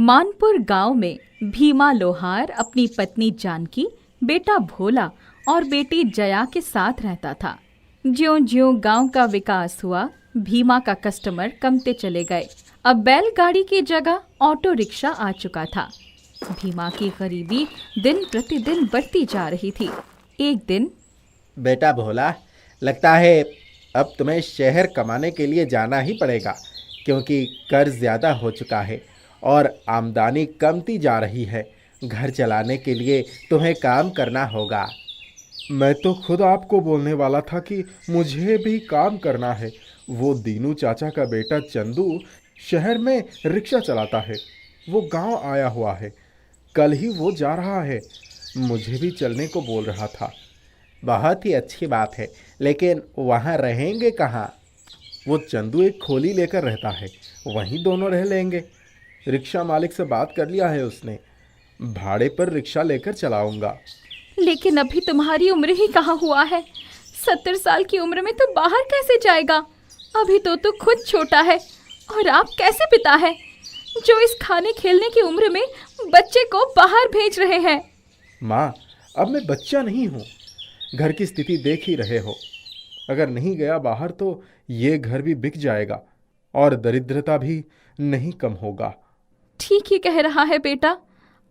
मानपुर गांव में भीमा लोहार अपनी पत्नी जानकी, बेटा भोला और बेटी जया के साथ रहता था। ज्यों-ज्यों गांव का विकास हुआ, भीमा का कस्टमर कमते चले गए। अब बैलगाड़ी की जगह ऑटो रिक्शा आ चुका था। भीमा की गरीबी दिन प्रतिदिन बढ़ती जा रही थी। एक दिन, बेटा भोला, लगता है अब तुम्हें शहर कमाने के लिए जाना ही पड़ेगा, क्योंकि कर्ज ज़्यादा हो चुका है और आमदनी कमती जा रही है। घर चलाने के लिए तुम्हें काम करना होगा। मैं तो खुद आपको बोलने वाला था कि मुझे भी काम करना है। वो दीनू चाचा का बेटा चंदू शहर में रिक्शा चलाता है। वो गांव आया हुआ है, कल ही वो जा रहा है। मुझे भी चलने को बोल रहा था। बहुत ही अच्छी बात है, लेकिन वहाँ रहेंगे कहाँ? वो चंदू एक खोली लेकर रहता है, वहीं दोनों रह लेंगे। रिक्शा मालिक से बात कर लिया है उसने। भाड़े पर रिक्शा लेकर चलाऊंगा। लेकिन अभी तुम्हारी उम्र ही कहाँ हुआ है? 70 साल की उम्र में तो बाहर कैसे जाएगा? अभी तो खुद छोटा है और आप कैसे पिता है जो इस खाने खेलने की उम्र में बच्चे को बाहर भेज रहे हैं? माँ, अब मैं बच्चा नहीं हूँ। घर की स्थिति देख ही रहे हो। अगर नहीं गया बाहर तो ये घर भी बिक जाएगा और दरिद्रता भी नहीं कम होगा। ठीक ही कह रहा है बेटा,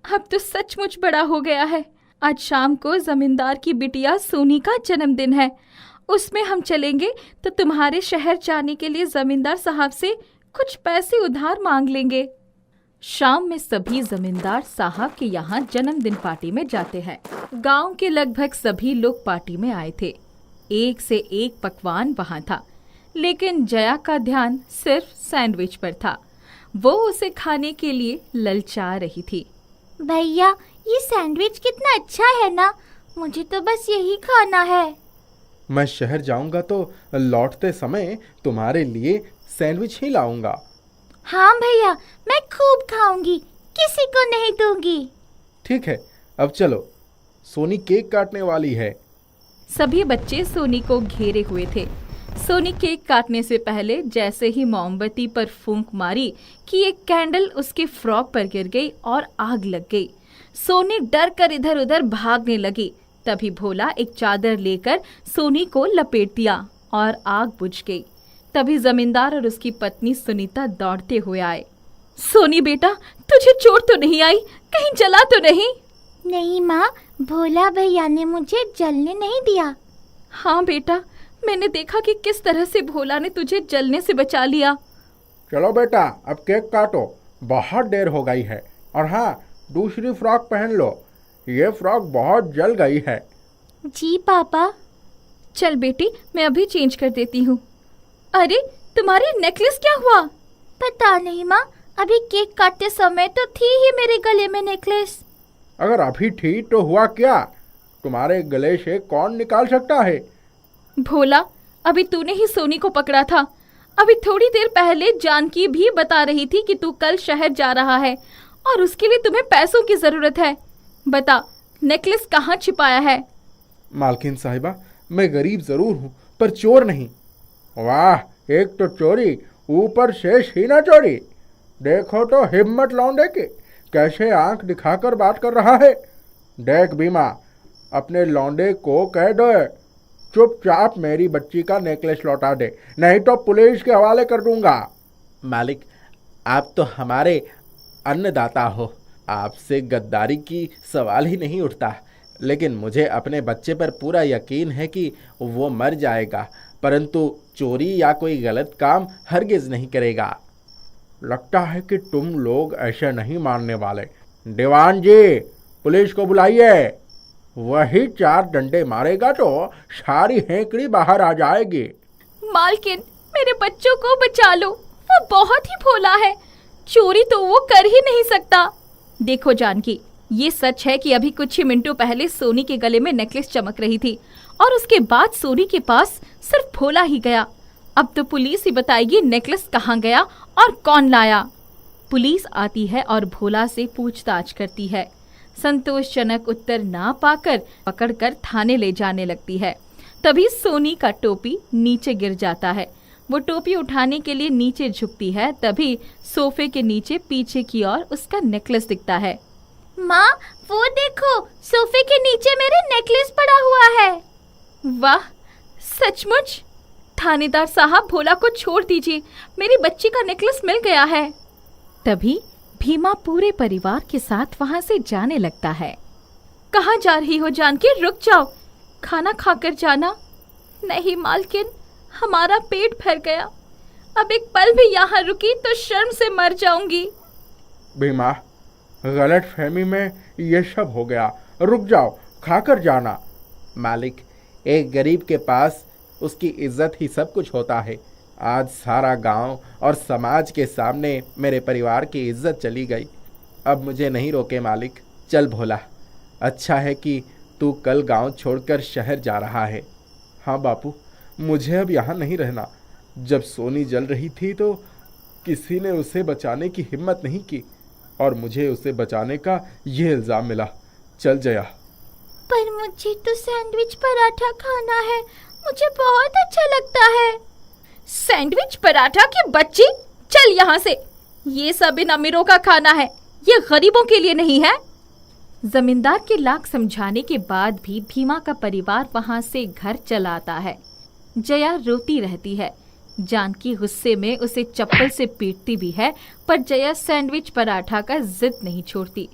अब तो सचमुच बड़ा हो गया है। आज शाम को जमींदार की बिटिया सोनी का जन्मदिन है। उसमें हम चलेंगे तो तुम्हारे शहर जाने के लिए जमींदार साहब से कुछ पैसे उधार मांग लेंगे। शाम में सभी जमींदार साहब के यहाँ जन्मदिन पार्टी में जाते हैं। गांव के लगभग सभी लोग पार्टी में आए थे। एक से एक पकवान वहाँ था, लेकिन जया का ध्यान सिर्फ सैंडविच पर था। वो उसे खाने के लिए ललचा रही थी। भैया, ये सैंडविच कितना अच्छा है ना, मुझे तो बस यही खाना है। मैं शहर जाऊंगा तो लौटते समय तुम्हारे लिए सैंडविच ही लाऊंगा। हाँ भैया, मैं खूब खाऊंगी, किसी को नहीं दूंगी। ठीक है, अब चलो, सोनी केक काटने वाली है। सभी बच्चे सोनी को घेरे हुए थे। सोनी केक काटने से पहले जैसे ही मोमबत्ती पर फूंक मारी कि एक कैंडल उसके फ्रॉक पर गिर गई और आग लग गई। सोनी डर कर इधर उधर भागने लगी। तभी भोला एक चादर लेकर सोनी को लपेट दिया और आग बुझ गई। तभी जमींदार और उसकी पत्नी सुनीता दौड़ते हुए आए। सोनी बेटा, तुझे चोट तो नहीं आई? कहीं जला तो नहीं? नहीं माँ, भोला भैया ने मुझे जलने नहीं दिया। हाँ बेटा, मैंने देखा कि किस तरह से भोला ने तुझे जलने से बचा लिया। चलो बेटा, अब केक काटो, बहुत देर हो गई है। और हाँ, दूसरी फ्रॉक पहन लो, ये फ्रॉक बहुत जल गई है। जी पापा। चल बेटी, मैं अभी चेंज कर देती हूँ। अरे, तुम्हारी नेकलेस क्या हुआ? पता नहीं माँ, अभी केक काटते समय तो थी ही मेरे गले में नेकलेस। अगर अभी थी तो हुआ क्या? तुम्हारे गले से कौन निकाल सकता है? भोला, अभी तूने ही सोनी को पकड़ा था। अभी थोड़ी देर पहले जानकी भी बता रही थी कि तू कल शहर जा रहा है और उसके लिए तुम्हें पैसों की जरूरत है। बता, नेकलेस कहाँ छिपाया है? मालकिन साहिबा, मैं गरीब जरूर हूँ पर चोर नहीं। वाह, एक तो चोरी, ऊपर से सीना चोरी। देखो तो हिम्मत लौंडे की, कैसे आंख दिखाकर बात कर रहा है। देख भीमा, अपने लौंडे को कह दो चुपचाप मेरी बच्ची का नेकलेस लौटा दे, नहीं तो पुलिस के हवाले कर दूंगा। मालिक, आप तो हमारे अन्नदाता हो, आपसे गद्दारी की सवाल ही नहीं उठता। लेकिन मुझे अपने बच्चे पर पूरा यकीन है कि वो मर जाएगा, परंतु चोरी या कोई गलत काम हरगिज नहीं करेगा। लगता है कि तुम लोग ऐसे नहीं मानने वाले। दीवान जी, पुलिस को बुलाइए। वही 4 डंडे मारेगा तो सारी हेंकड़ी बाहर आ जाएगी। मालकिन, मेरे बच्चों को बचा लो, वो बहुत ही भोला है। चोरी तो वो कर ही नहीं सकता। देखो जानकी, ये सच है कि अभी कुछ ही मिनटों पहले सोनी के गले में नेकलेस चमक रही थी और उसके बाद सोनी के पास सिर्फ भोला ही गया। अब तो पुलिस ही बताएगी नेकलेस कहाँ गया और कौन लाया। पुलिस आती है और भोला से पूछताछ करती है। संतोषजनक उत्तर ना पाकर पकड़कर थाने ले जाने लगती है। तभी सोनी का टोपी नीचे गिर जाता है। वो टोपी उठाने के लिए नीचे झुकती है, तभी सोफे के नीचे पीछे की ओर उसका नेकलेस दिखता है। माँ, वो देखो, सोफे के नीचे मेरा नेकलेस पड़ा हुआ है। वाह, सचमुच? थानेदार साहब, भोला को छोड़ दीजिए, मेरी बच्ची का नेकलेस मिल गया है। तभी भीमा पूरे परिवार के साथ वहां से जाने लगता है। कहाँ जा रही हो जानकी? रुक जाओ, खाना खाकर जाना। नहीं मालकिन, हमारा पेट भर गया, अब एक पल भी यहाँ रुकी तो शर्म से मर जाऊंगी। भीमा, गलत फहमी में ये सब हो गया, रुक जाओ, खाकर जाना। मालिक, एक गरीब के पास उसकी इज्जत ही सब कुछ होता है। आज सारा गांव और समाज के सामने मेरे परिवार की इज्जत चली गई। अब मुझे नहीं रोके मालिक, चल भोला। अच्छा है कि तू कल गांव छोड़कर शहर जा रहा है। हाँ बापू, मुझे अब यहाँ नहीं रहना। जब सोनी जल रही थी तो किसी ने उसे बचाने की हिम्मत नहीं की और मुझे उसे बचाने का ये इल्ज़ाम मिला। चल जया। पर मुझे तो सैंडविच पराठा खाना है, मुझे बहुत अच्छा लगता है। सैंडविच पराठा की बच्ची, चल यहाँ से। ये सब इन अमीरों का खाना है, ये गरीबों के लिए नहीं है। जमींदार के लाख समझाने के बाद भी भीमा का परिवार वहां से घर चला आता है। जया रोती रहती है। जानकी गुस्से में उसे चप्पल से पीटती भी है, पर जया सैंडविच पराठा का जिद नहीं छोड़ती।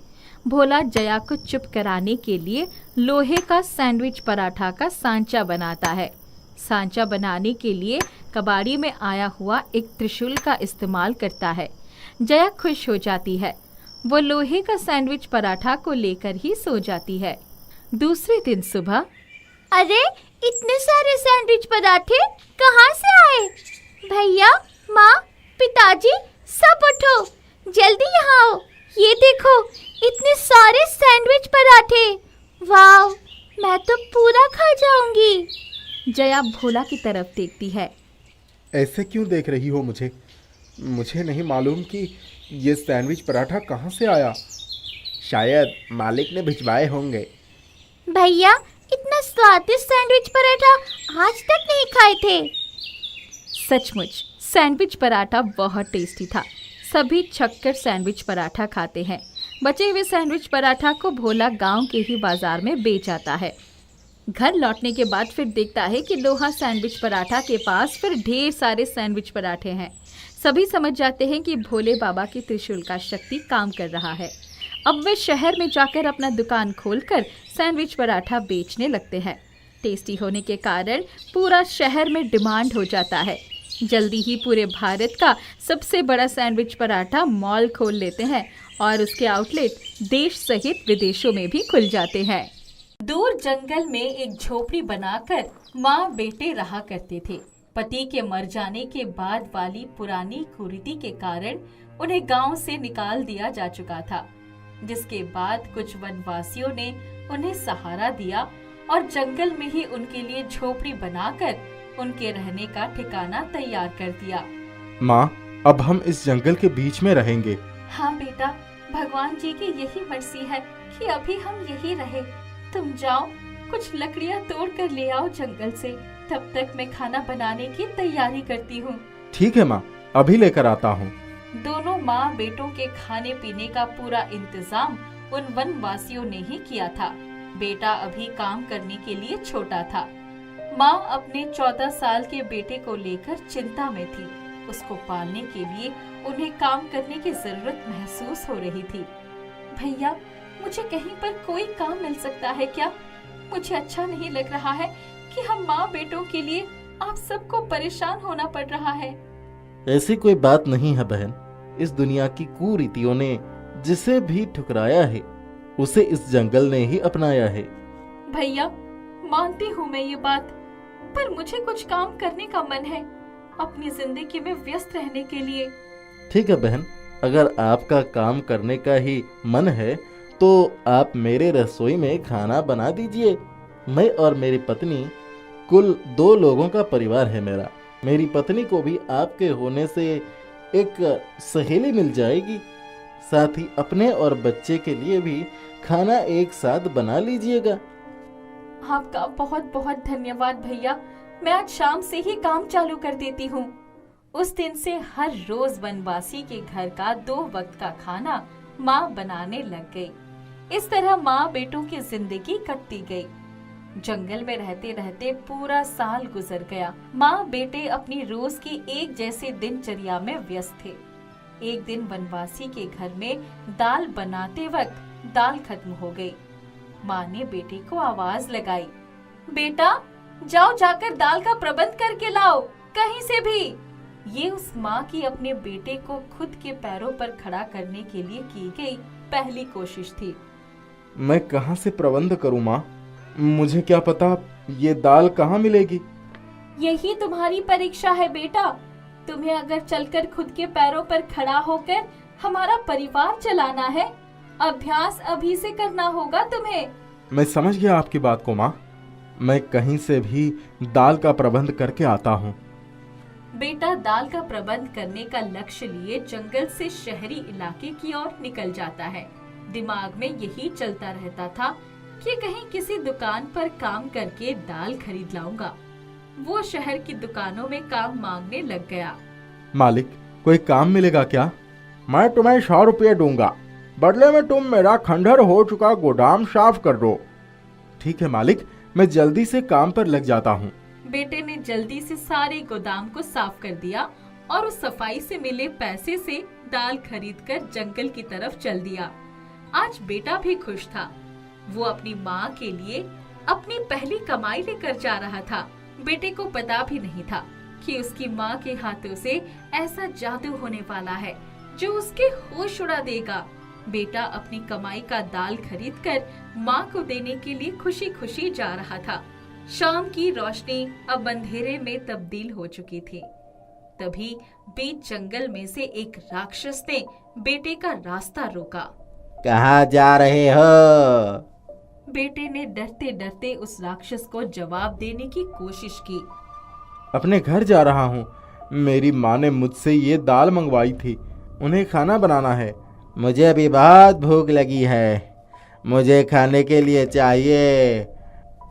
भोला जया को चुप कराने के लिए लोहे का सैंडविच पराठा का सांचा बनाता है। सांचा बनाने के लिए कबाड़ी में आया हुआ एक त्रिशूल का इस्तेमाल करता है। जया खुश हो जाती है। वो लोहे का सैंडविच पराठा को लेकर ही सो जाती है। दूसरे दिन सुबह, अरे, इतने सारे सैंडविच पराठे कहाँ से आए? भैया, माँ, पिताजी, सब उठो, जल्दी यहाँ आओ। ये देखो, इतने सारे सैंडविच पराठे। वाह, मैं तो पूरा खा जाऊंगी। जया भोला की तरफ देखती है। ऐसे क्यों देख रही हो मुझे? मुझे नहीं मालूम कि ये सैंडविच पराठा कहाँ से आया। शायद मालिक ने भिजवाए होंगे। भैया, इतना स्वादिष्ट सैंडविच पराठा आज तक नहीं खाए थे। सचमुच सैंडविच पराठा बहुत टेस्टी था। सभी छक्कर सैंडविच पराठा खाते हैं। बचे हुए सैंडविच पराठा को भोला गांव के ही बाजार में बेच आता है। घर लौटने के बाद फिर देखता है कि लोहा सैंडविच पराठा के पास फिर ढेर सारे सैंडविच पराठे हैं। सभी समझ जाते हैं कि भोले बाबा की त्रिशूल का शक्ति काम कर रहा है। अब वे शहर में जाकर अपना दुकान खोलकर सैंडविच पराठा बेचने लगते हैं। टेस्टी होने के कारण पूरा शहर में डिमांड हो जाता है। जल्दी ही पूरे भारत का सबसे बड़ा सैंडविच पराठा मॉल खोल लेते हैं और उसके आउटलेट देश सहित विदेशों में भी खुल जाते हैं। दूर जंगल में एक झोपड़ी बनाकर माँ बेटे रहा करते थे। पति के मर जाने के बाद वाली पुरानी कुरीति के कारण उन्हें गांव से निकाल दिया जा चुका था, जिसके बाद कुछ वनवासियों ने उन्हें सहारा दिया और जंगल में ही उनके लिए झोपड़ी बनाकर उनके रहने का ठिकाना तैयार कर दिया। माँ, अब हम इस जंगल के बीच में रहेंगे। हाँ बेटा, भगवान जी की यही मर्जी है कि अभी हम यही रहे। तुम जाओ, कुछ लकड़ियाँ तोड़ कर ले आओ जंगल से, तब तक मैं खाना बनाने की तैयारी करती हूँ। ठीक है माँ, अभी लेकर आता हूँ। दोनों माँ बेटों के खाने पीने का पूरा इंतजाम उन वनवासियों ने ही किया था। बेटा अभी काम करने के लिए छोटा था। माँ अपने 14 साल के बेटे को लेकर चिंता में थी। उसको पालने के लिए उन्हें काम करने की जरूरत महसूस हो रही थी। भैया, मुझे कहीं पर कोई काम मिल सकता है क्या? मुझे अच्छा नहीं लग रहा है कि हम माँ बेटों के लिए आप सबको परेशान होना पड़ रहा है। ऐसी कोई बात नहीं है बहन। इस दुनिया की कुरीतियों ने जिसे भी ठुकराया है उसे इस जंगल ने ही अपनाया है। भैया, मानती हूँ मैं ये बात, पर मुझे कुछ काम करने का मन है अपनी जिंदगी में व्यस्त रहने के लिए। ठीक है बहन, अगर आपका काम करने का ही मन है तो आप मेरे रसोई में खाना बना दीजिए। मैं और मेरी पत्नी, कुल 2 लोगों का परिवार है मेरा। मेरी पत्नी को भी आपके होने से एक सहेली मिल जाएगी। साथ ही अपने और बच्चे के लिए भी खाना एक साथ बना लीजिएगा। आपका बहुत बहुत धन्यवाद भैया। मैं आज शाम से ही काम चालू कर देती हूँ। उस दिन से हर रोज वनवासी के घर का 2 वक्त का खाना माँ बनाने लग गई। इस तरह माँ बेटों की जिंदगी कटती गई। जंगल में रहते रहते पूरा साल गुजर गया। माँ बेटे अपनी रोज की एक जैसे दिनचर्या में व्यस्त थे। एक दिन वनवासी के घर में दाल बनाते वक्त दाल खत्म हो गई। माँ ने बेटे को आवाज लगाई, बेटा जाओ जाकर दाल का प्रबंध करके लाओ कहीं से भी। ये उस माँ की अपने बेटे को खुद के पैरों पर खड़ा करने के लिए की गई पहली कोशिश थी। मैं कहाँ से प्रबंध करूँ माँ? मुझे क्या पता ये दाल कहाँ मिलेगी? यही तुम्हारी परीक्षा है बेटा। तुम्हें अगर चलकर खुद के पैरों पर खड़ा होकर हमारा परिवार चलाना है, अभ्यास अभी से करना होगा तुम्हें। मैं समझ गया आपकी बात को माँ। मैं कहीं से भी दाल का प्रबंध करके आता हूँ। बेटा दाल का प्रबंध करने का लक्ष्य लिए जंगल से शहरी इलाके की ओर निकल जाता है। दिमाग में यही चलता रहता था कि कहीं किसी दुकान पर काम करके दाल खरीद लाऊंगा। वो शहर की दुकानों में काम मांगने लग गया। मालिक, कोई काम मिलेगा क्या? मैं तुम्हें 100 रुपये दूंगा, बदले में तुम मेरा खंडहर हो चुका गोदाम साफ कर दो। ठीक है मालिक, मैं जल्दी से काम पर लग जाता हूँ। बेटे ने जल्दी से सारे गोदाम को साफ कर दिया और उस सफाई से मिले पैसे से दाल खरीदकर जंगल की तरफ चल दिया। आज बेटा भी खुश था। वो अपनी माँ के लिए अपनी पहली कमाई लेकर जा रहा था। बेटे को पता भी नहीं था कि उसकी माँ के हाथों से ऐसा जादू होने वाला है जो उसके होश उड़ा देगा। बेटा अपनी कमाई का दाल खरीदकर माँ को देने के लिए खुशी खुशी जा रहा था। शाम की रोशनी अब अंधेरे में तब्दील हो चुकी थी। तभी बीच जंगल में से एक राक्षस ने बेटे का रास्ता रोका। कहाँ जा रहे हो? बेटे ने डरते डरते उस राक्षस को जवाब देने की कोशिश की। अपने घर जा रहा हूँ। मेरी माँ ने मुझसे ये दाल मंगवाई थी, उन्हें खाना बनाना है। मुझे भी बहुत भूख लगी है, मुझे खाने के लिए चाहिए।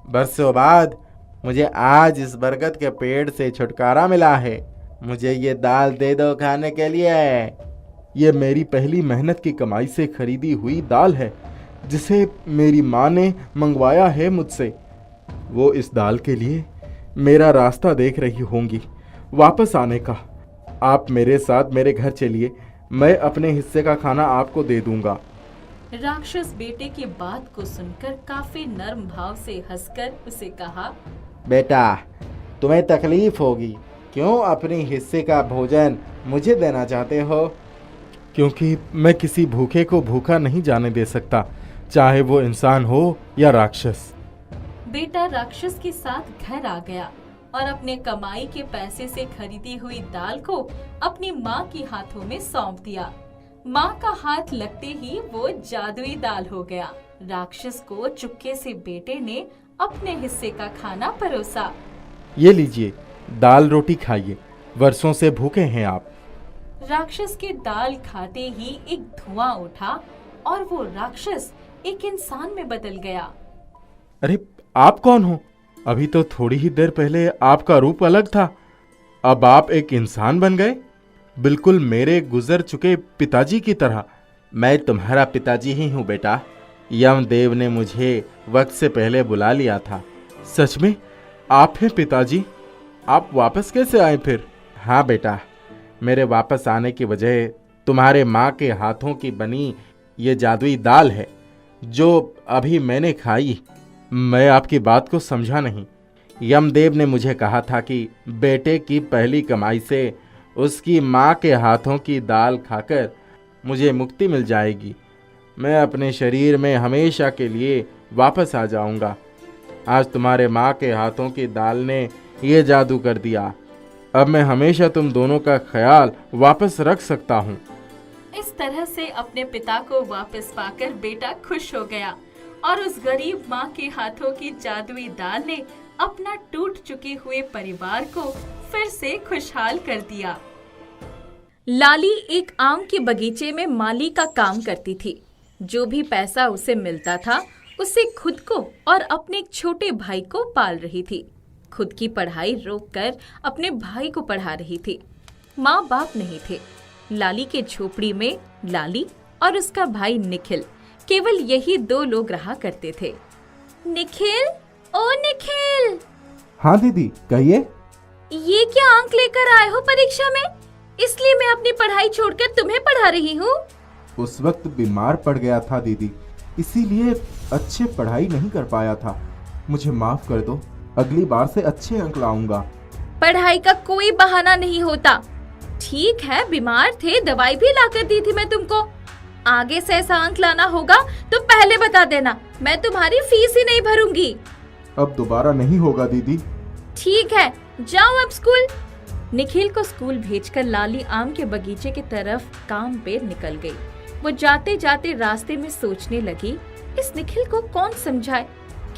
बरसों बाद मुझे आज इस बरगद के पेड़ से छुटकारा मिला है। मुझे ये दाल दे दो खाने के लिए। ये मेरी पहली मेहनत की कमाई से खरीदी हुई दाल है जिसे मेरी माँ ने मंगवाया है मुझसे। वो इस दाल के लिए मेरा रास्ता देख रही होंगी वापस आने का। आप मेरे साथ मेरे घर चलिए, मैं अपने हिस्से का खाना आपको दे दूंगा। राक्षस बेटे की बात को सुनकर काफी नर्म भाव से हंसकर उसे कहा, बेटा तुम्हें तकलीफ होगी, क्यों अपने हिस्से का भोजन मुझे देना चाहते हो? क्योंकि मैं किसी भूखे को भूखा नहीं जाने दे सकता, चाहे वो इंसान हो या राक्षस। बेटा राक्षस के साथ घर आ गया और अपने कमाई के पैसे से खरीदी हुई दाल को अपनी माँ के हाथों में सौंप दिया। माँ का हाथ लगते ही वो जादुई दाल हो गया। राक्षस को चुपके से बेटे ने अपने हिस्से का खाना परोसा। ये लीजिए, दाल रोटी खाइए, वर्षों से भूखे हैं आप। राक्षस के दाल खाते ही एक धुआं उठा और वो राक्षस एक इंसान में बदल गया। अरे आप कौन हो? अभी तो थोड़ी ही देर पहले आपका रूप अलग था, अब आप एक इंसान बन गए, बिल्कुल मेरे गुजर चुके पिताजी की तरह। मैं तुम्हारा पिताजी ही हूँ बेटा। यमदेव ने मुझे वक्त से पहले बुला लिया था। सच में आप हैं पिताजी? आप वापस कैसे आए फिर? हाँ बेटा, मेरे वापस आने की वजह तुम्हारे माँ के हाथों की बनी ये जादुई दाल है जो अभी मैंने खाई। मैं आपकी बात को समझा नहीं। यमदेव ने मुझे कहा था कि बेटे की पहली कमाई से उसकी माँ के हाथों की दाल खाकर मुझे मुक्ति मिल जाएगी। मैं अपने शरीर में हमेशा के लिए वापस आ जाऊंगा। आज तुम्हारे माँ के हाथों की दाल ने ये जादू कर दिया। अब मैं हमेशा तुम दोनों का ख्याल वापस रख सकता हूँ। इस तरह से अपने पिता को वापस पाकर बेटा खुश हो गया और उस गरीब माँ के हाथों की जादुई दाल ने अपना टूट चुके हुए परिवार को फिर से खुशहाल कर दिया। लाली एक आम के बगीचे में माली का काम करती थी। जो भी पैसा उसे मिलता था उससे खुद को और अपने एक छोटे भाई को पाल रही थी। खुद की पढ़ाई रोककर अपने भाई को पढ़ा रही थी। माँ बाप नहीं थे। लाली के झोपड़ी में लाली और उसका भाई निखिल, केवल यही 2 लोग रहा करते थे। निखिल, ओ निखिल। हाँ दीदी कहिए। ये क्या अंक लेकर आए हो परीक्षा में? इसलिए मैं अपनी पढ़ाई छोड़कर तुम्हें पढ़ा रही हूँ। उस वक्त बीमार पड़ गया था दीदी, इसीलिए अच्छे पढ़ाई नहीं कर पाया था। मुझे माफ कर दो, अगली बार से अच्छे अंक लाऊंगा। पढ़ाई का कोई बहाना नहीं होता। ठीक है, बीमार थे, दवाई भी लाकर दी थी मैं तुमको। आगे से ऐसा अंक लाना होगा तो पहले बता देना, मैं तुम्हारी फीस ही नहीं भरूंगी। अब दोबारा नहीं होगा दीदी। ठीक है, जाओ अब स्कूल। निखिल को स्कूल भेजकर लाली आम के बगीचे की तरफ काम पे निकल गई। वो जाते जाते रास्ते में सोचने लगी, इस निखिल को कौन समझाए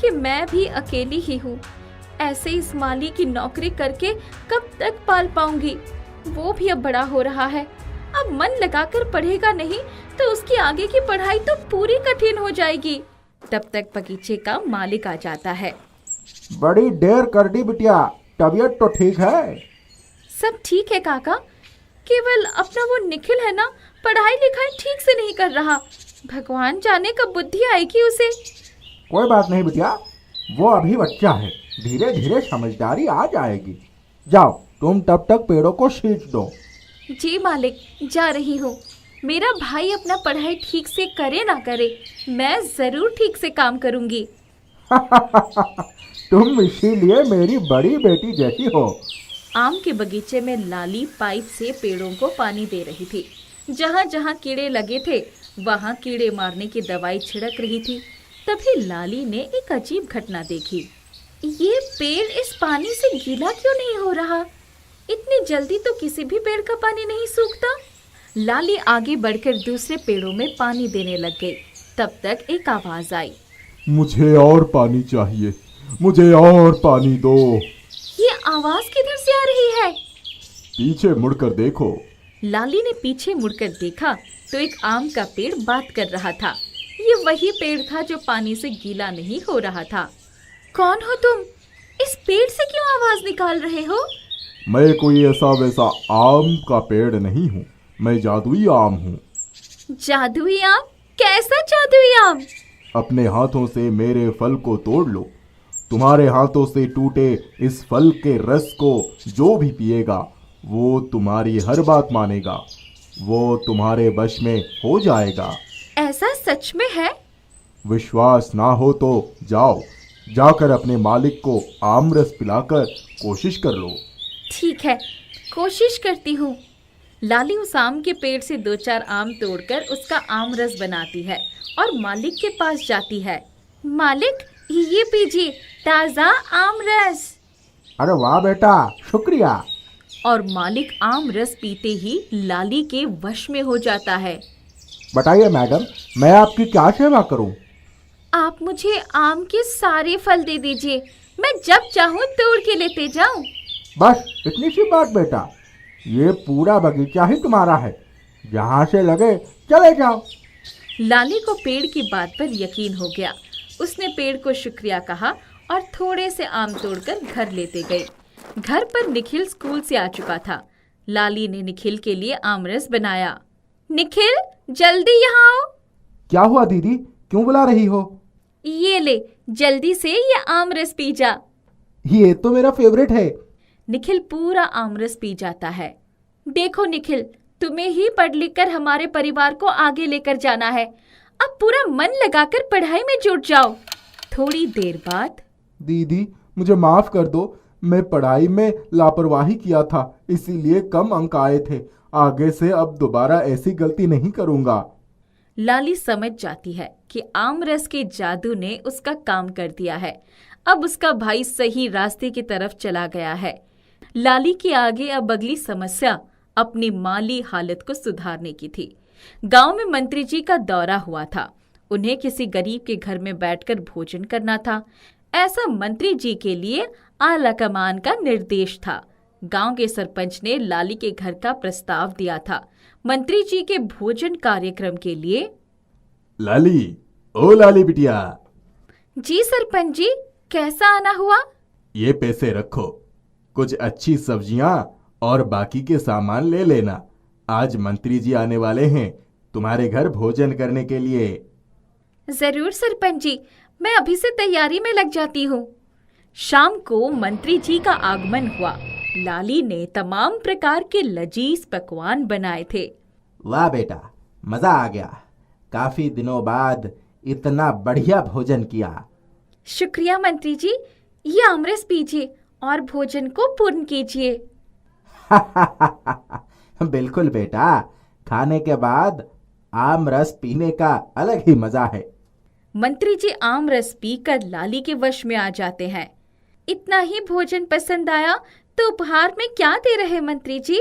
कि मैं भी अकेली ही हूँ। ऐसे इस माली की नौकरी करके कब तक पाल पाऊंगी। वो भी अब बड़ा हो रहा है, अब मन लगाकर पढ़ेगा नहीं तो उसकी आगे की पढ़ाई तो पूरी कठिन हो जाएगी। तब तक बगीचे का मालिक आ जाता है। बड़ी देर कर दी बिटिया, तबीयत तो ठीक है? सब ठीक है काका, केवल अपना वो निखिल है ना, पढ़ाई लिखाई ठीक से नहीं कर रहा। भगवान जाने कब बुद्धि आएगी उसे। कोई बात नहीं बिटिया, वो अभी बच्चा है, धीरे धीरे समझदारी आ जाएगी। जाओ तुम तब तक पेड़ों को सींच दो। जी मालिक, जा रही हूँ। मेरा भाई अपना पढ़ाई ठीक से करे ना करे, मैं जरूर ठीक से काम करूँगी। तुम इसीलिए मेरी बड़ी बेटी जैसी हो। आम के बगीचे में लाली पाइप से पेड़ों को पानी दे रही थी। जहाँ जहाँ कीड़े लगे थे वहाँ कीड़े मारने की दवाई छिड़क रही थी। तभी लाली ने एक अजीब घटना देखी। ये पेड़ इस पानी से गीला क्यों नहीं हो रहा? इतनी जल्दी तो किसी भी पेड़ का पानी नहीं सूखता। लाली आगे बढ़कर दूसरे पेड़ों में पानी देने लग गई। तब तक एक आवाज आई, मुझे और पानी चाहिए, मुझे और पानी दो। ये आवाज किधर से आ रही है? पीछे मुड़कर देखो। लाली ने पीछे मुड़कर देखा तो एक आम का पेड़ बात कर रहा था। ये वही पेड़ था जो पानी से गीला नहीं हो रहा था। कौन हो तुम? इस पेड़ से क्यों आवाज निकाल रहे हो? मैं कोई ऐसा वैसा आम का पेड़ नहीं हूँ, मैं जादुई आम हूँ। जादुई आम? कैसा जादुई आम? अपने हाथों से मेरे फल को तोड़ लो। तुम्हारे हाथों से टूटे इस फल के रस को जो भी पिएगा वो तुम्हारी हर बात मानेगा, वो तुम्हारे वश में हो जाएगा। ऐसा सच में है? विश्वास ना हो तो जाओ, जाकर अपने मालिक को आम रस पिलाकर कोशिश कर लो। ठीक है, कोशिश करती हूँ। लाली उस आम के पेड़ से 2-4 आम तोड़कर उसका आम रस बनाती है और मालिक के पास जाती है। मालिक, ये पीजिए ताज़ा आम रस। अरे वाह बेटा, शुक्रिया। और मालिक आम रस पीते ही लाली के वश में हो जाता है। बताइए मैडम, मैं आपकी क्या सेवा करूं? आप मुझे आम के सारे फल दे दीजिए, मैं जब चाहूँ तोड़ के लेते जाऊं। बस इतनी सी बात बेटा, ये पूरा बगीचा ही तुम्हारा है, जहाँ से लगे चले जाओ। लाली को पेड़ की बात पर यकीन हो गया। उसने पेड़ को शुक्रिया कहा और थोड़े से आम तोड़कर घर लेते गई। घर पर निखिल स्कूल से आ चुका था। लाली ने निखिल के लिए आम रस बनाया। निखिल, जल्दी यहाँ आओ। क्या हुआ दीदी, क्यों बुला रही हो? ये ले, जल्दी से ये आम रस पी जा। ये तो मेरा फेवरेट है। निखिल पूरा आम रस पी जाता है। देखो निखिल, तुम्हें ही पढ़ लिख कर हमारे परिवार को आगे लेकर जाना है। अब पूरा मन लगाकर पढ़ाई में जुट जाओ। थोड़ी देर बाद, दीदी मुझे माफ कर दो, मैं पढ़ाई में लापरवाही किया था, इसीलिए कम अंक आए थे। आगे से अब दोबारा ऐसी गलती नहीं करूंगा। लाली समझ जाती है कि आम रस के जादू ने उसका काम कर दिया है। अब उसका भाई सही रास्ते की तरफ चला गया है। लाली के आगे अब अगली समस्या अपनी माली हालत को सुधारने की थी। गांव में मंत्री जी का दौरा हुआ था। उन्हें किसी गरीब के घर में बैठकर भोजन करना था। ऐसा मंत्री जी के लिए आला कमान का निर्देश था। गांव के सरपंच ने लाली के घर का प्रस्ताव दिया था। मंत्री जी के भोजन कार्यक्रम के लिए। लाली, ओ लाली बिटिया। जी सरपंच जी, कैसा आना हुआ? ये पैसे रखो, कुछ अच्छी सब्जियां और बाकी के सामान ले लेना। आज मंत्री जी आने वाले हैं तुम्हारे घर भोजन करने के लिए। जरूर सरपंच जी, मैं अभी से तैयारी में लग जाती हूँ। शाम को मंत्री जी का आगमन हुआ। लाली ने तमाम प्रकार के लजीज पकवान बनाए थे। वाह बेटा, मजा आ गया। काफी दिनों बाद इतना बढ़िया भोजन किया। शुक्रिया मंत्री जी, ये आमरस पीजिए और भोजन को पूर्ण कीजिए। बिल्कुल बेटा, खाने के बाद आम रस पीने का अलग ही मजा है। मंत्री जी आम रस पीकर लाली के वश में आ जाते हैं। इतना ही भोजन पसंद आया तो उपहार में क्या दे रहे मंत्री जी?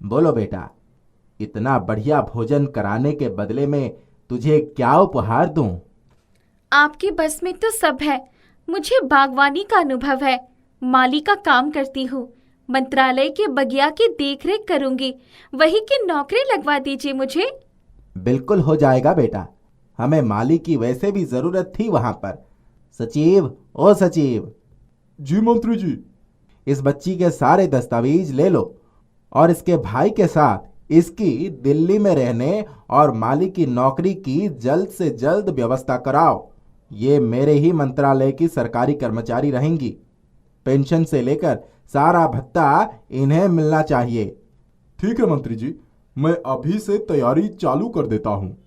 बोलो बेटा, इतना बढ़िया भोजन कराने के बदले में तुझे क्या उपहार दूं? आपके बस में तो सब है। मुझे बागवानी का अनुभव है, माली का काम करती हूँ, मंत्रालय के बगिया की देखरेख करूंगी। वही की नौकरी लगवा दीजिए मुझे। बिल्कुल हो जाएगा बेटा, हमें माली की वैसे भी जरूरत थी वहां पर। सचिव, ओ सचिव। जी मंत्री जी। इस बच्ची के सारे दस्तावेज ले लो और इसके भाई के साथ इसकी दिल्ली में रहने और माली की नौकरी की जल्द से जल्द व्यवस्था कराओ। ये मेरे ही मंत्रालय की सरकारी कर्मचारी रहेंगी। पेंशन से लेकर सारा भत्ता इन्हें मिलना चाहिए। ठीक है मंत्री जी, मैं अभी से तैयारी चालू कर देता हूँ।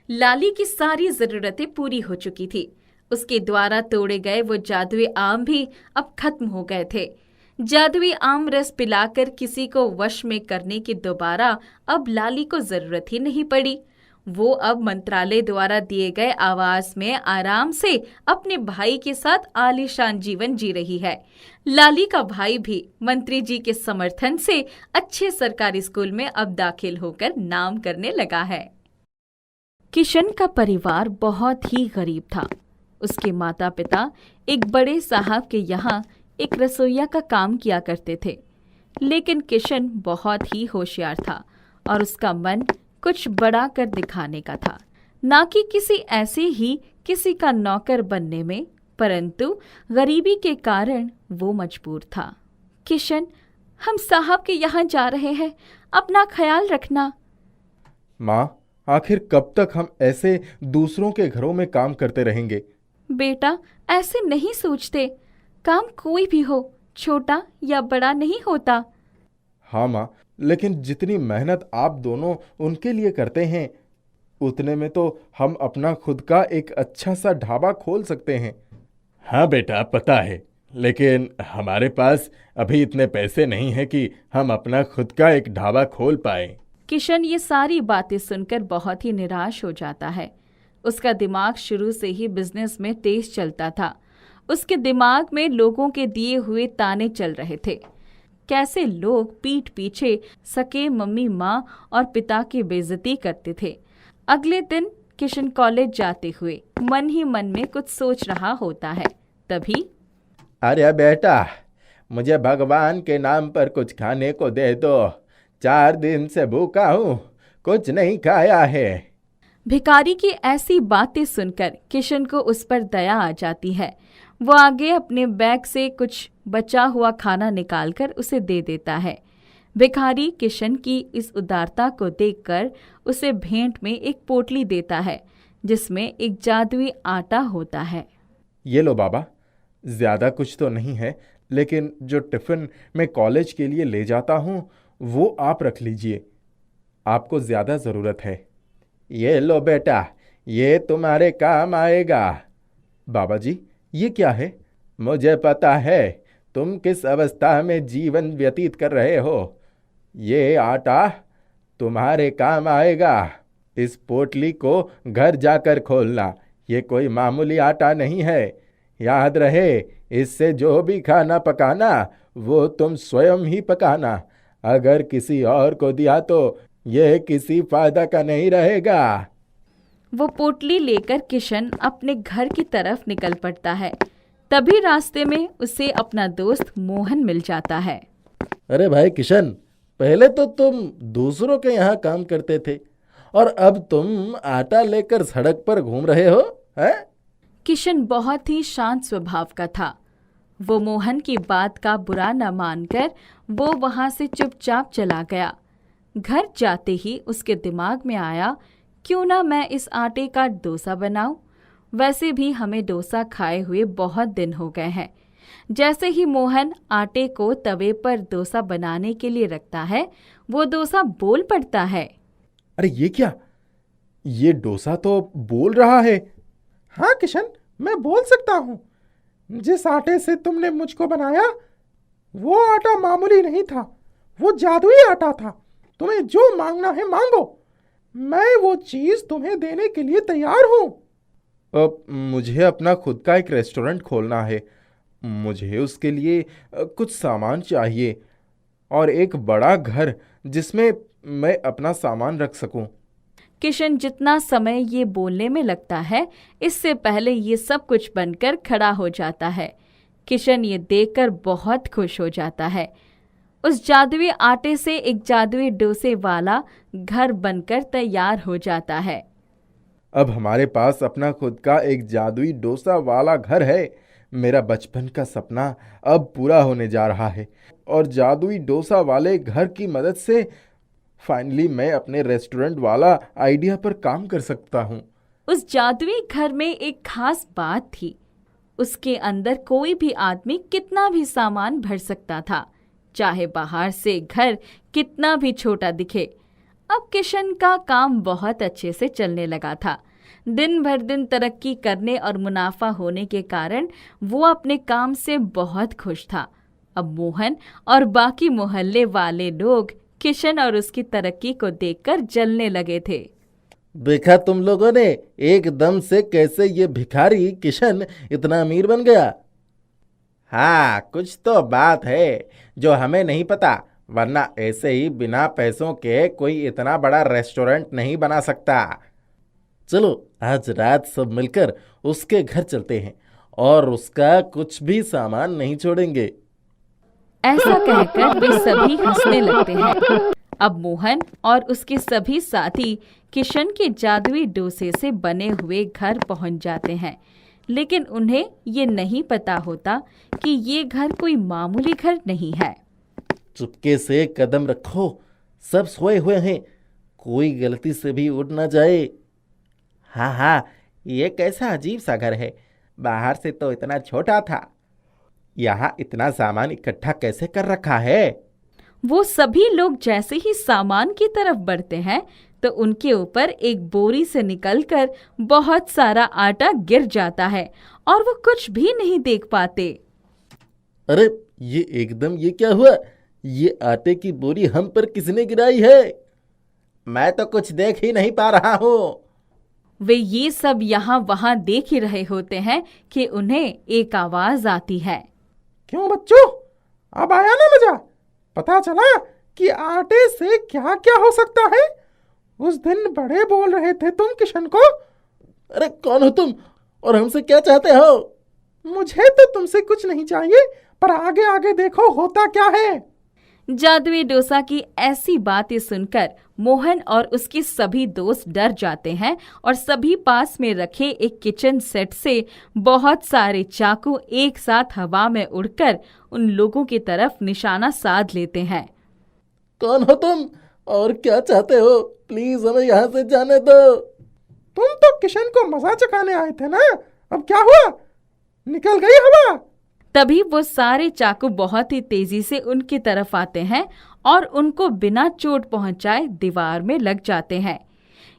लाली की सारी जरूरतें पूरी हो चुकी थी। उसके द्वारा तोड़े गए वो जादुई आम भी अब खत्म हो गए थे। जादुई आम रस पिलाकर किसी को वश में करने की दोबारा अब लाली को जरूरत ही नहीं पड़ी। वो अब मंत्रालय द्वारा दिए गए आवास में आराम से अपने भाई के साथ आलीशान जीवन जी रही है। लाली का भाई भी मंत्री जी के समर्थन से अच्छे सरकारी स्कूल में अब दाखिल होकर नाम करने लगा है। किशन का परिवार बहुत ही गरीब था। उसके माता पिता एक बड़े साहब के यहाँ एक रसोइया का काम किया करते थे। लेकिन किशन बहुत ही होशियार था और उसका मन कुछ बड़ा कर दिखाने का था, ना कि किसी ऐसे ही किसी का नौकर बनने में, परंतु गरीबी के कारण वो मजबूर था। किशन, हम साहब के यहाँ जा रहे हैं, अपना ख्याल रखना। माँ, आखिर कब तक हम ऐसे दूसरों के घरों में काम करते रहेंगे? बेटा, ऐसे नहीं सोचते। काम कोई भी हो, छोटा या बड़ा नहीं होता। हाँ माँ, लेकिन जितनी मेहनत आप दोनों उनके लिए करते हैं, उतने में तो हम अपना खुद का एक अच्छा सा ढाबा खोल सकते हैं। हाँ बेटा, पता है, लेकिन हमारे पास अभी इतने पैसे नहीं हैं कि हम अपना खुद का एक ढाबा खोल पाए। किशन ये सारी बातें सुनकर बहुत ही निराश हो जाता है। उसका दिमाग शुरू से ही बिजनेस में तेज चलता था। उसके दिमाग में लोगों के दिए हुए ताने चल रहे थे। कैसे लोग पीठ पीछे सके मम्मी, माँ और पिता की बेइज्जती करते थे। अगले दिन किशन कॉलेज जाते हुए मन ही मन में कुछ सोच रहा होता है। तभी अरे बेटा, मुझे भगवान के नाम पर कुछ खाने को दे दो। 4 दिन से भूखा हूँ, कुछ नहीं खाया है। भिखारी की ऐसी बातें सुनकर किशन को उस पर दया आ जाती है। वो आगे अपने बैग से कुछ बचा हुआ खाना निकालकर उसे दे देता है। भिखारी किशन की इस उदारता को देखकर उसे भेंट में एक पोटली देता है, जिसमें एक जादुई आटा होता है। ये लो बाबा, ज्यादा कुछ तो नहीं है, लेकिन जो टिफिन मैं कॉलेज के लिए ले जाता हूँ वो आप रख लीजिए, आपको ज्यादा जरूरत है। ये लो बेटा, ये तुम्हारे काम आएगा। बाबा जी, ये क्या है? मुझे पता है तुम किस अवस्था में जीवन व्यतीत कर रहे हो। ये आटा तुम्हारे काम आएगा। इस पोटली को घर जाकर खोलना। ये कोई मामूली आटा नहीं है। याद रहे, इससे जो भी खाना पकाना वो तुम स्वयं ही पकाना। अगर किसी और को दिया तो यह किसी फायदा का नहीं रहेगा। वो पोटली लेकर किशन अपने घर की तरफ निकल पड़ता है। तभी रास्ते में उसे अपना दोस्त मोहन मिल जाता है। अरे भाई किशन, पहले तो तुम दूसरों के यहाँ काम करते थे और अब तुम आटा लेकर सड़क पर घूम रहे हो, हैं? किशन बहुत ही शांत स्वभाव का था। वो मोहन की बात का बुरा न मानकर वो वहां से चुपचाप चला गया। घर जाते ही उसके दिमाग में आया, क्यों ना मैं इस आटे का डोसा बनाऊं। वैसे भी हमें डोसा खाए हुए बहुत दिन हो गए हैं। जैसे ही मोहन आटे को तवे पर डोसा बनाने के लिए रखता है, वो डोसा बोल पड़ता है। अरे ये क्या, ये डोसा तो बोल रहा है। हाँ किशन, मैं बोल सकता हूँ। जिस आटे से तुमने मुझको बनाया वो आटा मामूली नहीं था, वो जादुई आटा था। तुम्हें जो मांगना है मांगो, मैं वो चीज तुम्हें देने के लिए तैयार हूँ। अब मुझे अपना खुद का एक रेस्टोरेंट खोलना है। मुझे उसके लिए कुछ सामान चाहिए और एक बड़ा घर जिसमें मैं अपना सामान रख सकूं। किशन जितना समय ये बोलने में लगता है, इससे पहले ये सब कुछ बनकर खड़ा हो जाता है। किशन ये देखकर बहुत खुश हो जाता है। उस जादुई आटे से एक जादुई डोसे वाला घर बनकर तैयार हो जाता है। अब हमारे पास अपना खुद का एक जादुई डोसा वाला घर है। मेरा बचपन का सपना अब पूरा होने जा रहा है और जादुई डोसा वाले घर की मदद से फाइनली मैं अपने रेस्टोरेंट वाला आइडिया पर काम कर सकता हूँ। उस जादुई घर में एक खास बात थी। उसके अंदर कोई भी आदमी कितना भी सामान भर सकता था, चाहे बाहर से घर कितना भी छोटा दिखे। अब किशन का काम बहुत अच्छे से चलने लगा था। दिन भर दिन तरक्की करने और मुनाफा होने के कारण वो अपने काम से बहुत खुश था। अब मोहन और बाकी मोहल्ले वाले लोग किशन और उसकी तरक्की को देखकर जलने लगे थे। देखा तुम लोगों ने एकदम से कैसे ये भिखारी किशन इतना अमीर बन गया। हाँ, कुछ तो बात है जो हमें नहीं पता, वरना ऐसे ही बिना पैसों के कोई इतना बड़ा रेस्टोरेंट नहीं बना सकता। चलो आज रात सब मिलकर उसके घर चलते हैं और उसका कुछ भी सामान नहीं छोड़ेंगे। ऐसा कहकर वे सभी हंसने लगते हैं। अब मोहन और उसके सभी साथी किशन के जादुई डोसे से बने हुए घर पहुंच जाते हैं, लेकिन उन्हें ये नहीं पता होता कि ये घर कोई मामूली घर नहीं है। चुपके से कदम रखो, सब सोए हुए हैं, कोई गलती से भी उड़ ना जाए। हाँ हाँ, ये कैसा अजीब सा घर है, बाहर से तो इतना छोटा था, यहाँ इतना सामान इकट्ठा कैसे कर रखा है। वो सभी लोग जैसे ही सामान की तरफ बढ़ते हैं तो उनके ऊपर एक बोरी से निकलकर बहुत सारा आटा गिर जाता है और वो कुछ भी नहीं देख पाते। अरे ये क्या हुआ? ये आटे की बोरी हम पर किसने गिराई है? मैं तो कुछ देख ही नहीं पा रहा हूँ। वे ये सब यहाँ वहाँ देख ही रहे होते हैं कि उन्हें एक आवाज आती है। क्यों बच्चों, अब आया ना मजा? पता चला कि आटे से क्या क्या हो सकता है? उस दिन बड़े बोल रहे थे तुम किशन को। अरे कौन हो तुम और हमसे क्या चाहते हो? मुझे तो तुमसे कुछ नहीं चाहिए, पर आगे आगे देखो होता क्या है। जादुई डोसा की ऐसी बातें सुनकर मोहन और उसके सभी दोस्त डर जाते हैं और सभी पास में रखे एक किचन सेट से बहुत सारे चाकू एक साथ हवा में उड़कर उन लोगों की तरफ निशाना साध लेते हैं। कौन हो तुम और क्या चाहते हो? प्लीज हमें यहाँ से जाने दो। तुम तो किशन को मजा चखाने आए थे ना, अब क्या हुआ? निकल गई हवा। तभी वो सारे चाकू बहुत ही तेजी से उनकी तरफ आते हैं और उनको बिना चोट पहुंचाए दीवार में लग जाते हैं।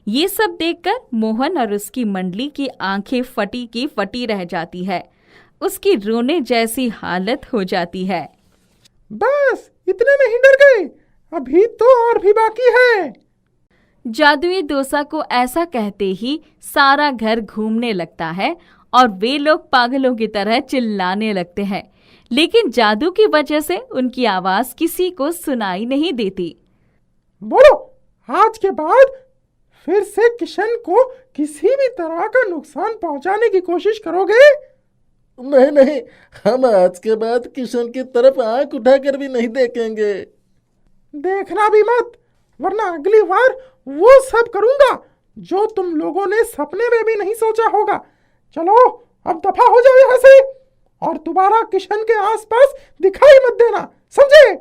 ये सब देखकर मोहन और उसकी मंडली की आंखें फटी की फटी रह जाती है। उसकी रोने जैसी हालत हो जाती है। बस इतने में ही डर गए, अभी तो और भी बाकी है। जादुई डोसा को ऐसा कहते ही सारा घर घूमने लगता है और वे लोग पागलों की तरह चिल्लाने लगते हैं, लेकिन जादू की वजह से उनकी आवाज किसी को सुनाई नहीं देती। बोलो, आज के बाद फिर से किशन को किसी भी तरह का नुकसान पहुंचाने की कोशिश करोगे? नहीं नहीं, हम आज के बाद किशन की तरफ आंख उठाकर भी नहीं देखेंगे। देखना भी मत, वरना अगली बार वो सब करूंगा जो तुम लोगों ने सपने में भी नहीं सोचा होगा। चलो अब दफा हो जाओ यहाँ से और दोबारा किशन के आसपास दिखाई मत देना, समझे?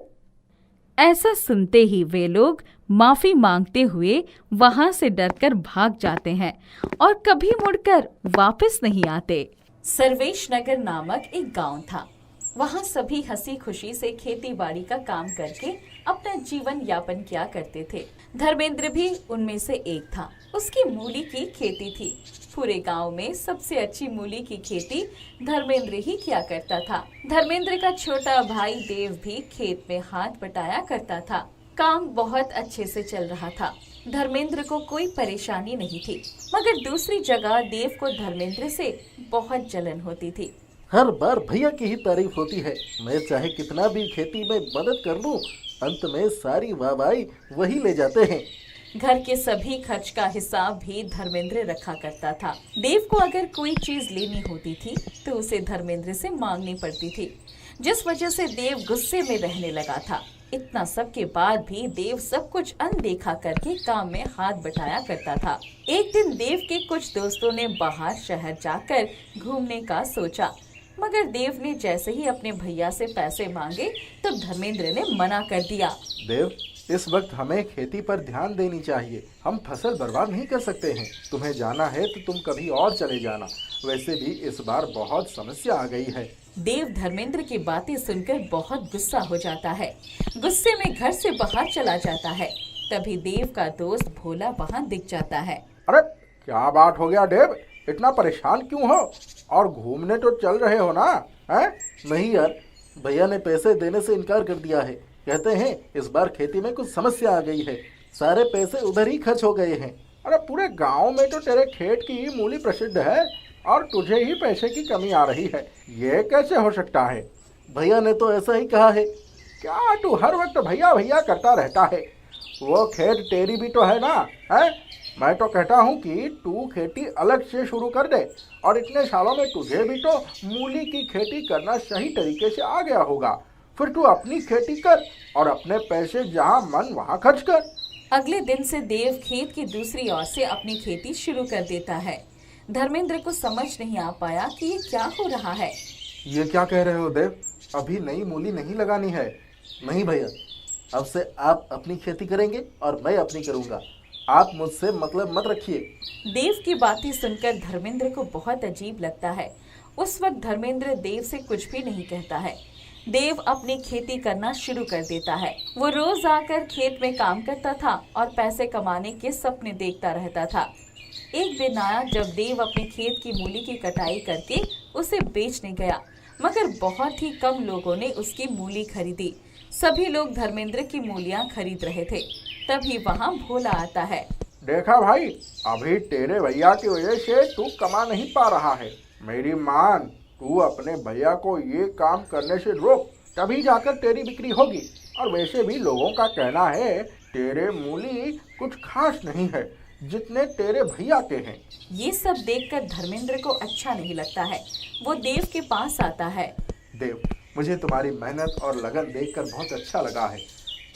ऐसा सुनते ही वे लोग माफी मांगते हुए वहां से डरकर भाग जाते हैं और कभी मुड़कर वापस नहीं आते। सर्वेश नगर नामक एक गांव था। वहां सभी हंसी खुशी से खेती बाड़ी का काम करके अपना जीवन यापन किया करते थे। धर्मेंद्र भी उनमें से एक था। उसकी मूली की खेती थी। पूरे गांव में सबसे अच्छी मूली की खेती धर्मेंद्र ही किया करता था। धर्मेंद्र का छोटा भाई देव भी खेत में हाथ बटाया करता था। काम बहुत अच्छे से चल रहा था। धर्मेंद्र को कोई परेशानी नहीं थी, मगर दूसरी जगह देव को धर्मेंद्र से बहुत जलन होती थी। हर बार भैया की ही तारीफ होती है। मैं चाहे कितना भी खेती में मदद कर लूं, अंत में सारी वाहवाही वही ले जाते हैं। घर के सभी खर्च का हिसाब भी धर्मेंद्र रखा करता था। देव को अगर कोई चीज लेनी होती थी तो उसे धर्मेंद्र से मांगनी पड़ती थी, जिस वजह से देव गुस्से में रहने लगा था। इतना सब के बाद भी देव सब कुछ अनदेखा करके काम में हाथ बटाया करता था। एक दिन देव के कुछ दोस्तों ने बाहर शहर जाकर घूमने का सोचा, मगर देव ने जैसे ही अपने भैया से पैसे मांगे तो धर्मेंद्र ने मना कर दिया। देव, इस वक्त हमें खेती पर ध्यान देनी चाहिए। हम फसल बर्बाद नहीं कर सकते हैं। तुम्हें जाना है तो तुम कभी और चले जाना। वैसे भी इस बार बहुत समस्या आ गई है। देव धर्मेंद्र की बातें सुनकर बहुत गुस्सा हो जाता है। गुस्से में घर से बाहर चला जाता है। तभी देव का दोस्त भोला वहाँ दिख जाता है। अरे क्या बात हो गया देव, इतना परेशान क्यों हो? और घूमने तो चल रहे हो ना? हैं? नहीं यार, भैया ने पैसे देने से इनकार कर दिया है। कहते हैं इस बार खेती में कुछ समस्या आ गई है, सारे पैसे उधर ही खर्च हो गए हैं। अरे पूरे गांव में तो तेरे खेत की ही मूली प्रसिद्ध है और तुझे ही पैसे की कमी आ रही है। ये कैसे हो सकता है? भैया ने तो ऐसा ही कहा है। क्या तू हर वक्त भैया भैया करता रहता है? वो खेत तेरी भी तो है ना? है? मैं तो कहता हूँ कि तू खेती अलग से शुरू कर दे, और इतने सालों में तुझे भी तो मूली की खेती करना सही तरीके से आ गया होगा। फिर तू अपनी खेती कर और अपने पैसे जहाँ मन वहाँ खर्च कर। अगले दिन से देव खेत की दूसरी ओर से अपनी खेती शुरू कर देता है। धर्मेंद्र को समझ नहीं आ पाया कि ये क्या हो रहा है। ये क्या कह रहे हो देव? अभी नई मूली नहीं लगानी है? नहीं भैया, अब से आप अपनी खेती करेंगे और मैं अपनी करूँगा। आप मुझसे मतलब मत रखिए। देव की बातें सुनकर धर्मेंद्र को बहुत अजीब लगता है। उस वक्त धर्मेंद्र देव से कुछ भी नहीं कहता है। देव अपनी खेती करना शुरू कर देता है। वो रोज आकर खेत में काम करता था और पैसे कमाने के सपने देखता रहता था। एक दिन आया जब देव अपने खेत की मूली की कटाई करके उसे बेचने गया, मगर बहुत ही कम लोगों ने उसकी मूली खरीदी। सभी लोग धर्मेंद्र की मूलियां खरीद रहे थे। तभी वहाँ भोला आता है। देखा भाई, अभी तेरे भैया की वजह से तू कमा नहीं पा रहा है। मेरी मान, तू अपने भैया को ये काम करने से रोक, तभी जाकर तेरी बिक्री होगी। और वैसे भी लोगों का कहना है तेरे मूली कुछ खास नहीं है जितने तेरे भैया के हैं। ये सब देखकर धर्मेंद्र को अच्छा नहीं लगता है। वो देव के पास आता है। देव, मुझे तुम्हारी मेहनत और लगन देखकर बहुत अच्छा लगा है,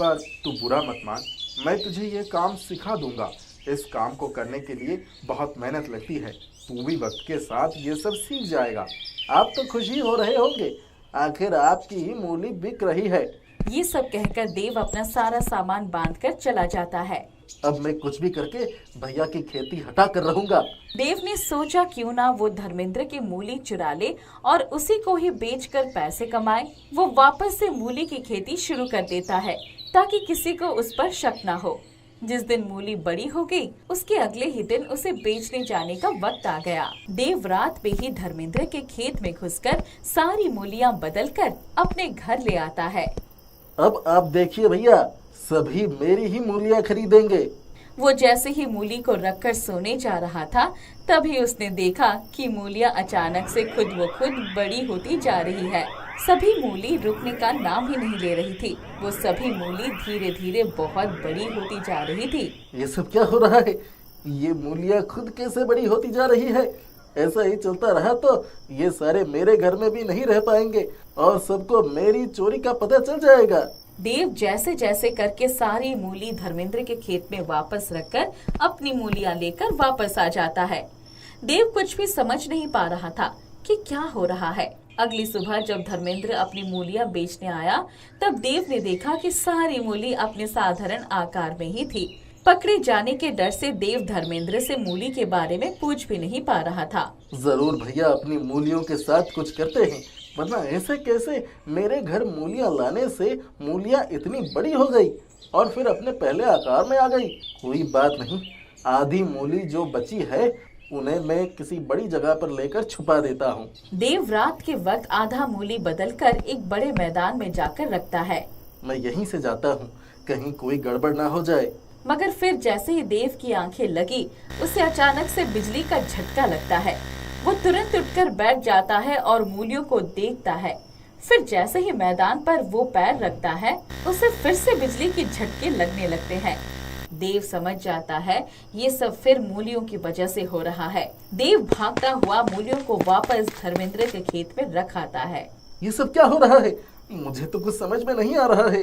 पर तू बुरा मत मान। मैं तुझे ये काम सिखा दूंगा। इस काम को करने के लिए बहुत मेहनत लगती है। तू भी वक्त के साथ ये सब सीख जाएगा। आप तो खुशी हो रहे होंगे, आखिर आपकी ही मूली बिक रही है। ये सब कहकर देव अपना सारा सामान बांधकर चला जाता है। अब मैं कुछ भी करके भैया की खेती हटा कर रहूंगा। देव ने सोचा क्यों ना वो धर्मेंद्र की मूली चुरा ले और उसी को ही बेचकर पैसे कमाए। वो वापस से मूली की खेती शुरू कर देता है ताकि किसी को उस पर शक ना हो। जिस दिन मूली बड़ी हो गई, उसके अगले ही दिन उसे बेचने जाने का वक्त आ गया। देव रात में ही धर्मेंद्र के खेत में घुसकर सारी मूलियां बदलकर अपने घर ले आता है। अब आप देखिए भैया, सभी मेरी ही मूलियां खरीदेंगे। वो जैसे ही मूली को रखकर सोने जा रहा था, तभी उसने देखा कि मूलियां अचानक से खुद ब खुद बड़ी होती जा रही है। सभी मूली रुकने का नाम ही नहीं ले रही थी। वो सभी मूली धीरे धीरे बहुत बड़ी होती जा रही थी। ये सब क्या हो रहा है? ये मूलियां खुद कैसे बड़ी होती जा रही है? ऐसा ही चलता रहा तो ये सारे मेरे घर में भी नहीं रह पाएंगे और सबको मेरी चोरी का पता चल जाएगा। देव जैसे जैसे करके सारी मूली धर्मेंद्र के खेत में वापस रखकर अपनी मूलियां लेकर वापस आ जाता है। देव कुछ भी समझ नहीं पा रहा था कि क्या हो रहा है। अगली सुबह जब धर्मेंद्र अपनी मूलियां बेचने आया, तब देव ने देखा कि सारी मूली अपने साधारण आकार में ही थी। पकड़े जाने के डर से देव धर्मेंद्र से मूली के बारे में पूछ भी नहीं पा रहा था। जरूर भैया अपनी मूलियों के साथ कुछ करते हैं, वरना ऐसे कैसे मेरे घर मूलियां लाने से मूलियां इतनी बड़ी हो गई और फिर अपने पहले आकार में आ गई। कोई बात नहीं, आधी मूली जो बची है उन्हें मैं किसी बड़ी जगह पर लेकर छुपा देता हूँ। देव रात के वक्त आधा मूली बदलकर एक बड़े मैदान में जाकर रखता है। मैं यहीं से जाता हूँ, कहीं कोई गड़बड़ ना हो जाए। मगर फिर जैसे ही देव की आंखें लगी, उसे अचानक से बिजली का झटका लगता है। वो तुरंत उठकर बैठ जाता है और मूलियों को देखता है। फिर जैसे ही मैदान पर वो पैर रखता है, उसे फिर से बिजली के झटके लगने लगते हैं। देव समझ जाता है ये सब फिर मूलियों की वजह से हो रहा है। देव भागता हुआ मूलियों को वापस धर्मेंद्र के खेत में रख आता है। ये सब क्या हो रहा है? मुझे तो कुछ समझ में नहीं आ रहा है।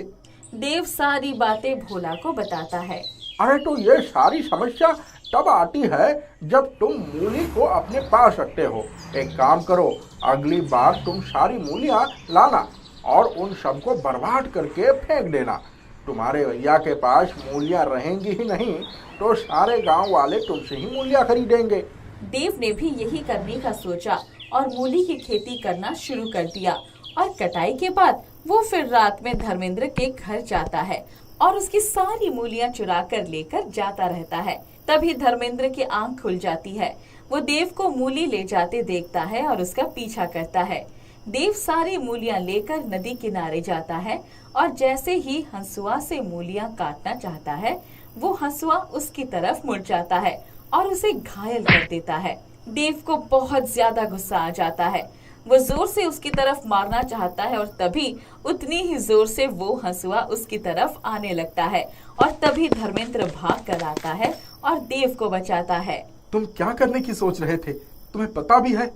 देव सारी बातें भोला को बताता है। अरे तो ये सारी समस्या तब आती है जब तुम मूली को अपने पास रखते हो। एक काम करो, अगली बार तुम सारी मूलियाँ लाना और उन सबको बर्बाद करके फेंक देना। तुम्हारे भैया के पास मूलियाँ रहेंगी ही नहीं तो सारे गांव वाले तुमसे ही मूलियाँ खरीदेंगे। देव ने भी यही करने का सोचा और मूली की खेती करना शुरू कर दिया। और कटाई के बाद वो फिर रात में धर्मेंद्र के घर जाता है और उसकी सारी मूलियाँ चुरा कर लेकर जाता रहता है। तभी धर्मेंद्र की आंख खुल जाती है। वो देव को मूली ले जाते देखता है और उसका पीछा करता है। देव सारी मूलियाँ लेकर नदी किनारे जाता है और जैसे ही हंसुआ से मूलियाँ काटना चाहता है, वो हंसुआ उसकी तरफ मुड़ जाता है और उसे घायल कर देता है। देव को बहुत ज्यादा गुस्सा आ जाता है। वो जोर से उसकी तरफ मारना चाहता है और तभी उतनी ही जोर से वो हंसुआ उसकी तरफ आने लगता है और तभी धर्मेंद्र भाग कर आता है और देव को बचाता है। तुम क्या करने की सोच रहे थे? तुम्हें पता भी है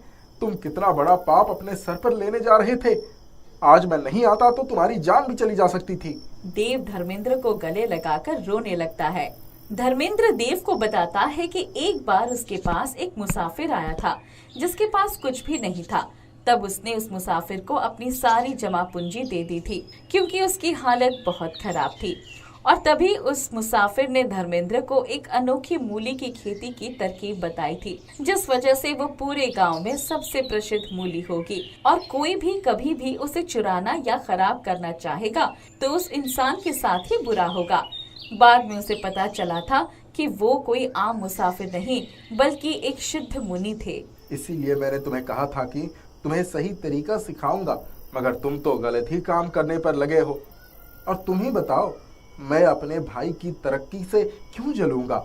तुम कितना बड़ा पाप अपने सर पर लेने जा रहे थे? आज मैं नहीं आता तो तुम्हारी जान भी चली जा सकती थी। देव धर्मेंद्र को गले लगाकर रोने लगता है। धर्मेंद्र देव को बताता है कि एक बार उसके पास एक मुसाफिर आया था जिसके पास कुछ भी नहीं था। तब उसने उस मुसाफिर को अपनी सारी जमा पूंजी दे दी थी क्योंकि उसकी हालत बहुत खराब थी। और तभी उस मुसाफिर ने धर्मेंद्र को एक अनोखी मूली की खेती की तरकीब बताई थी, जिस वजह से वो पूरे गांव में सबसे प्रसिद्ध मूली होगी और कोई भी कभी भी उसे चुराना या खराब करना चाहेगा तो उस इंसान के साथ ही बुरा होगा। बाद में उसे पता चला था कि वो कोई आम मुसाफिर नहीं बल्कि एक सिद्ध मुनि थे। इसीलिए मैंने तुम्हें कहा था कि तुम्हें सही तरीका सिखाऊंगा, मगर तुम तो गलत ही काम करने पर लगे हो। और तुम ही बताओ, मैं अपने भाई की तरक्की से क्यों जलूंगा?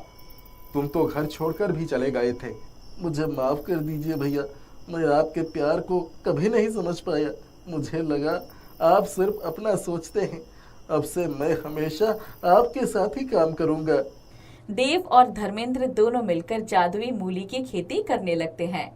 तुम तो घर छोड़कर भी चले गए थे। मुझे माफ कर दीजिए भैया, मैं आपके प्यार को कभी नहीं समझ पाया। मुझे लगा आप सिर्फ अपना सोचते हैं। अब से मैं हमेशा आपके साथ ही काम करूंगा। देव और धर्मेंद्र दोनों मिलकर जादुई मूली की खेती करने लगते हैं।